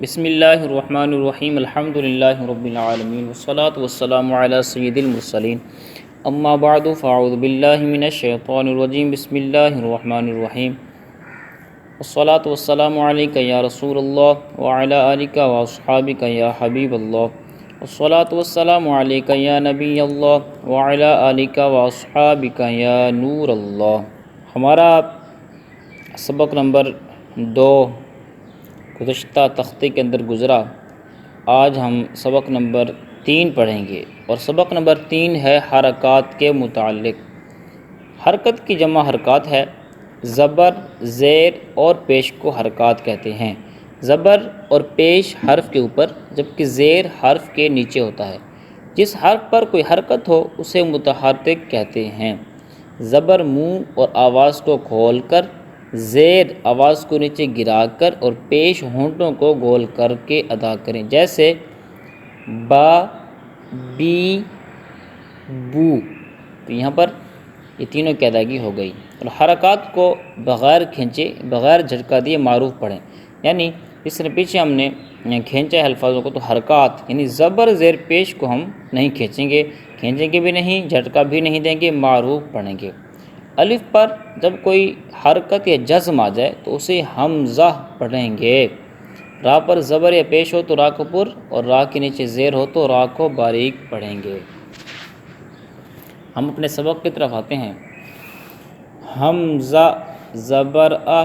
بسم اللہ الرحمن الرحیم الحمد للہ رب العالمین والصلاة والسلام علی سید المرسلین اما بعد فاعوذ باللہ من الشیطان الرجیم بسم اللہ الرحمن الرحیم والصلاة والسلام علیک یا رسول اللہ وعلی آلک واصحابک یا حبیب اللہ والصلاة والسلام علیک یا نبی اللہ وعلی آلک واصحابک یا نور اللہ۔ ہمارا سبق نمبر 2 گزشتہ تختے کے اندر گزرا۔ آج ہم سبق نمبر 3 پڑھیں گے، اور سبق نمبر 3 ہے حرکات کے متعلق۔ حرکت کی جمع حرکات ہے۔ زبر، زیر اور پیش کو حرکات کہتے ہیں۔ زبر اور پیش حرف کے اوپر، جبکہ زیر حرف کے نیچے ہوتا ہے۔ جس حرف پر کوئی حرکت ہو اسے متحرک کہتے ہیں۔ زبر منہ اور آواز کو کھول کر، زیر آواز کو نیچے گرا کر اور پیش ہونٹوں کو گول کر کے ادا کریں، جیسے با، بی، بو۔ تو یہاں پر یہ تینوں کی ادائیگی ہو گئی۔ اور حرکات کو بغیر کھینچے، بغیر جھٹکا دیے معروف پڑھیں، یعنی اس طرح پیچھے ہم نے کھینچا ہے الفاظوں کو، تو حرکات یعنی زبر زیر پیش کو ہم نہیں کھینچیں گے بھی نہیں، جھٹکا بھی نہیں دیں گے، معروف پڑھیں گے۔ الف پر جب کوئی حرکت یا جزم آ جائے تو اسے حمزہ پڑھیں گے۔ را پر زبر یا پیش ہو تو را کو پر، اور را کے نیچے زیر ہو تو را کو باریک پڑھیں گے۔ ہم اپنے سبق کی طرف آتے ہیں۔ حمزہ زبر آ،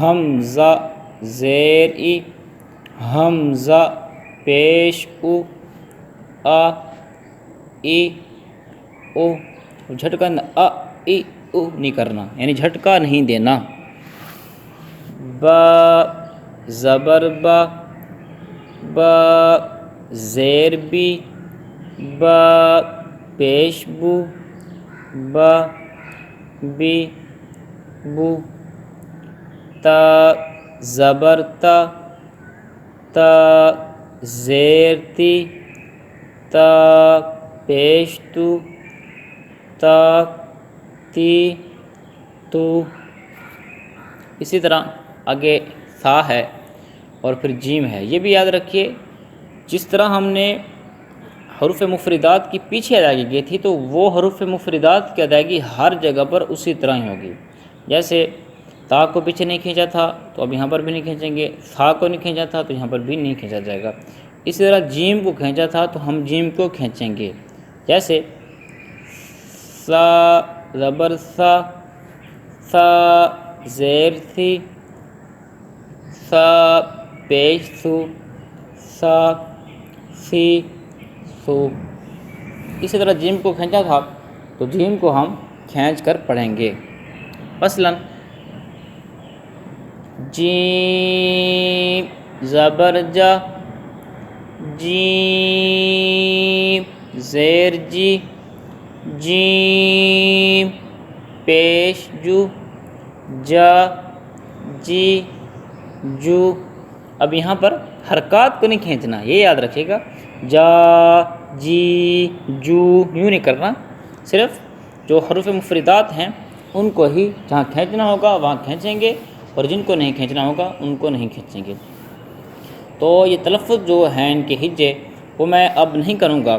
حمزہ زیر ای، حمزہ پیش او، آ ای او۔ جھٹکا آ ای او نہیں کرنا، یعنی جھٹکا نہیں دینا۔ با زبر با، با زیر بی، با پیش بو، با بی بو۔ تا زبر تا، تا زیر تی، تا پیش تو، تا تی تو۔ اسی طرح آگے ثا ہے اور پھر جیم ہے۔ یہ بھی یاد رکھیے، جس طرح ہم نے حروف مفردات کی پیچھے ادائیگی کی تھی تو وہ حروف مفردات کی ادائیگی ہر جگہ پر اسی طرح ہی ہوگی۔ جیسے تا کو پیچھے نہیں کھینچا تھا تو اب یہاں پر بھی نہیں کھینچیں گے، ثا کو نہیں کھینچا تھا تو یہاں پر بھی نہیں کھینچا جائے گا۔ اسی طرح جیم کو کھینچا تھا تو ہم جیم کو کھینچیں گے، جیسے سا زبر سا، سا زیر سی، سا پیش سو، سا سی سو۔ اسی طرح جیم کو کھینچا تھا تو جیم کو ہم کھینچ کر پڑھیں گے۔ مثلاً جیم زبر جا، جیم زیر جی، جیم پیش جو، جا جی جو۔ اب یہاں پر حرکات کو نہیں کھینچنا، یہ یاد رکھیے گا۔ جا جی جو یوں نہیں کرنا، صرف جو حروف مفردات ہیں ان کو ہی جہاں کھینچنا ہوگا وہاں کھینچیں گے، اور جن کو نہیں کھینچنا ہوگا ان کو نہیں کھینچیں گے۔ تو یہ تلفظ جو ہیں ان کے ہجے وہ میں اب نہیں کروں گا،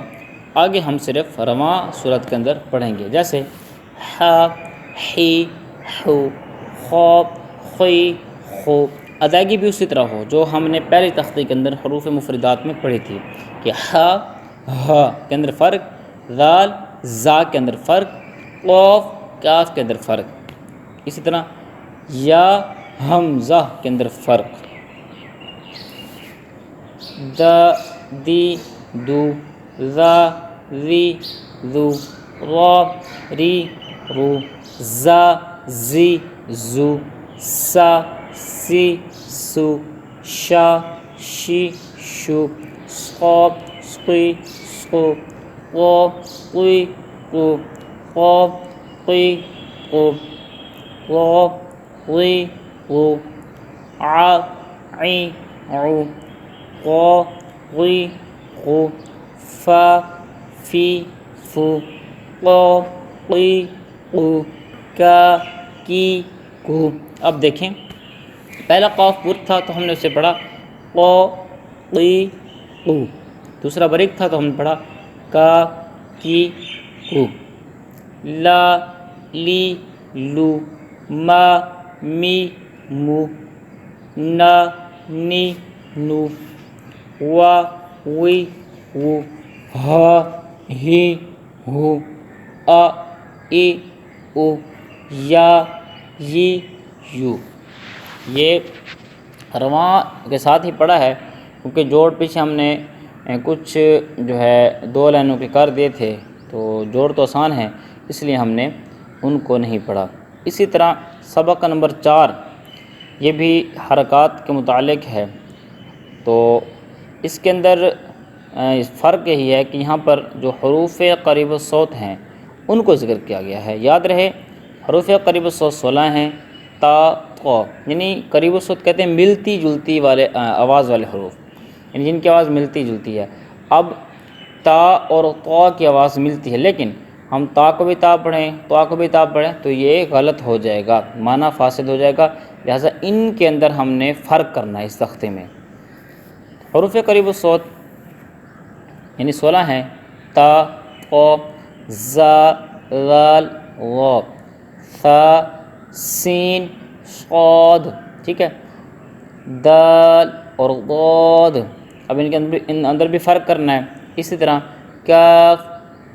آگے ہم صرف رواں صورت کے اندر پڑھیں گے، جیسے ح، حی، حو، خو، خی، خو۔ ادائیگی بھی اسی طرح ہو جو ہم نے پہلے تختے کے اندر حروف مفردات میں پڑھی تھی، کہ ح، ہ کے اندر فرق، ذال، زا کے اندر فرق، قاف، کاف کے اندر فرق۔ اسی طرح یا، حمزہ کے اندر فرق۔ دا، دی، دو، ذا، ذی، ذو، را، ری، رو، زا، زی، زو، سا، سی، سو، شا، شی، شو، صا، صی، صو، قا، قی، قو، قا، قی، قو، قا، قی، قو، ع، عی، عو، قا، قی، قو، فا، فی، فو، قا، قی، قو، کا، کی، کو۔ اب دیکھیں، پہلا قاف پر تھا تو ہم نے اسے پڑھا قو قی قو. دوسرا بریک تھا تو ہم نے پڑھا کا کی کو. لا لی لو. ما می مو. نا نی نو. وا وی وو. ہا ہی ہو. آ ای او. یا ی یو. یہ رواں کے ساتھ ہی پڑھا ہے کیونکہ جوڑ پیچھے ہم نے کچھ جو ہے 2 لائنوں کے کر دیے تھے تو جوڑ تو آسان ہے اس لیے ہم نے ان کو نہیں پڑھا. اسی طرح سبق نمبر 4 یہ بھی حرکات کے متعلق ہے. تو اس کے اندر فرق یہی ہے کہ یہاں پر جو حروف قریب الصوت ہیں ان کو ذکر کیا گیا ہے. یاد رہے حروف قریب الصوت 16 ہیں. تا قو یعنی قریب الصوت کہتے ہیں ملتی جلتی والے آواز والے حروف، یعنی جن کی آواز ملتی جلتی ہے. اب تا اور قو کی آواز ملتی ہے لیکن ہم تا کو بھی تا پڑھیں طا کو بھی تا پڑھیں تو یہ غلط ہو جائے گا، معنی فاسد ہو جائے گا. لہٰذا ان کے اندر ہم نے فرق کرنا ہے. اس تختے میں حروف قریب الصوت یعنی 16 ہیں. تا قو زا ذال غ ثا سین صاد. ٹھیک ہے. دال اور ضاد. اب ان اندر بھی فرق کرنا ہے. اسی طرح کاف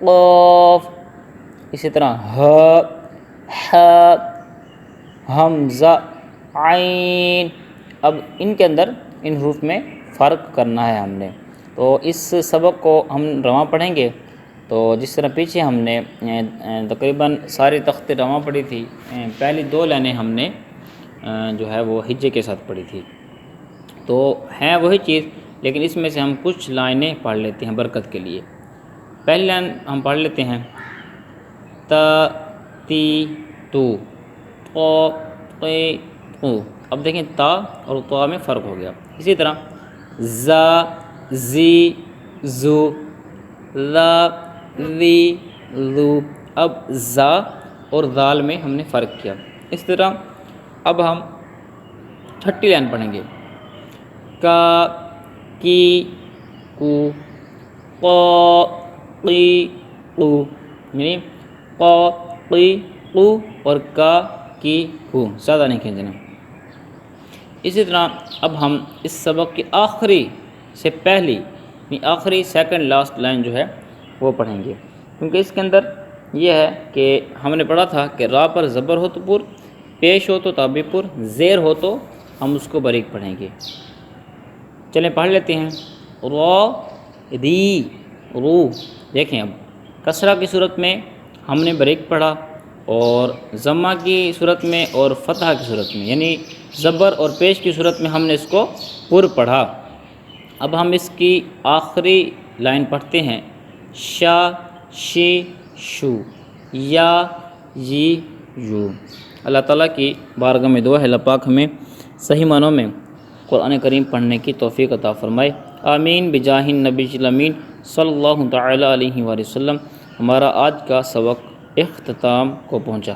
قاف. اسی طرح ہ ح حمزہ عین. اب ان کے اندر ان حروف میں فرق کرنا ہے ہم نے. تو اس سبق کو ہم رواں پڑھیں گے. تو جس طرح پیچھے ہم نے تقریباً ساری تخت رواں پڑھی تھی، پہلی 2 لائنیں ہم نے جو ہے وہ ہجے کے ساتھ پڑھی تھی. تو ہیں وہی چیز لیکن اس میں سے ہم کچھ لائنیں پڑھ لیتے ہیں برکت کے لیے. پہلی لائن ہم پڑھ لیتے ہیں تا تی تو قو قی قو. اب دیکھیں تا اور طا میں فرق ہو گیا. اسی طرح زا زی زو لا ذی ذو. اب زا اور ذال میں ہم نے فرق کیا. اس طرح اب ہم چھٹی لائن پڑھیں گے. کا کی کو قا قی قو یعنی قا قی قو اور کا کی کو، زیادہ نہیں کھینچنا. اسی طرح اب ہم اس سبق کی آخری سے پہلی یعنی آخری سیکنڈ لاسٹ لائن جو ہے وہ پڑھیں گے کیونکہ اس کے اندر یہ ہے کہ ہم نے پڑھا تھا کہ را پر زبر ہو تو پر، پیش ہو تو تابع پر، زیر ہو تو ہم اس کو باریک پڑھیں گے. چلیں پڑھ لیتے ہیں. را ری رو. دیکھیں اب کسرہ کی صورت میں ہم نے باریک پڑھا اور ضمہ کی صورت میں اور فتح کی صورت میں یعنی زبر اور پیش کی صورت میں ہم نے اس کو پر پڑھا. اب ہم اس کی آخری لائن پڑھتے ہیں. شا شی شو یا یی یو. اللہ تعالیٰ کی بارگاہ میں دعا ہے اللہ پاک ہمیں صحیح معنوں میں قرآن کریم پڑھنے کی توفیق عطا فرمائے. آمین بجاہ النبی الامین صلی اللہ تعالیٰ علیہ وآلہ وسلم. ہمارا آج کا سبق اختتام کو پہنچا.